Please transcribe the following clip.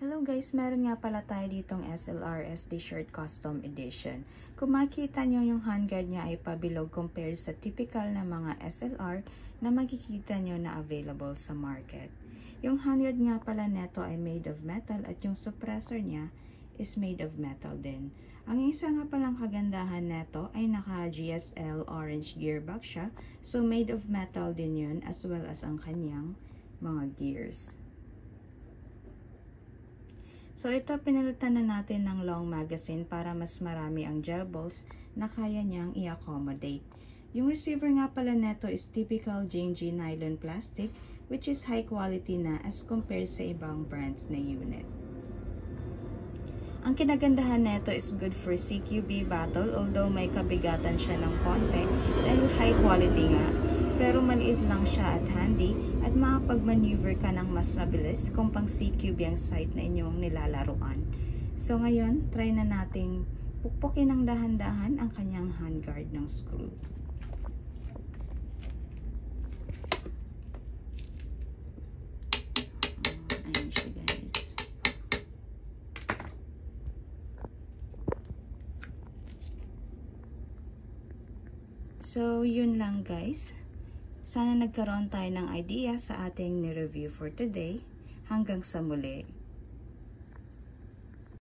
Hello guys, meron nga pala tayo ditong SLR SD Shirt Custom Edition. Kung makikita nyo yung handguard niya ay pabilog compared sa typical na mga SLR na makikita nyo na available sa market. Yung handguard nga pala neto ay made of metal at yung suppressor niya is made of metal din. Ang isa nga palang kagandahan neto ay naka GSL orange gearbox siya, so made of metal din yun as well as ang kanyang mga gears. So ito, pinalitan na natin ng long magazine para mas marami ang gel balls na kaya niyang i-accommodate. Yung receiver nga pala neto is typical J&G nylon plastic which is high quality na as compared sa ibang brands na unit. Ang kinagandahan neto is good for CQB battle, although may kabigatan siya ng konti dahil high quality nga. Pero maliit lang siya at handy at makapag-maneuver ka ng mas mabilis kung pang CQB ang site na inyong nilalaruan. So ngayon, try na nating pukpukin ng dahan-dahan ang kanyang handguard ng screw. Ayan siya guys. So yun lang guys. Sana nagkaroon tayo ng idea sa ating ni-review for today. Hanggang sa muli.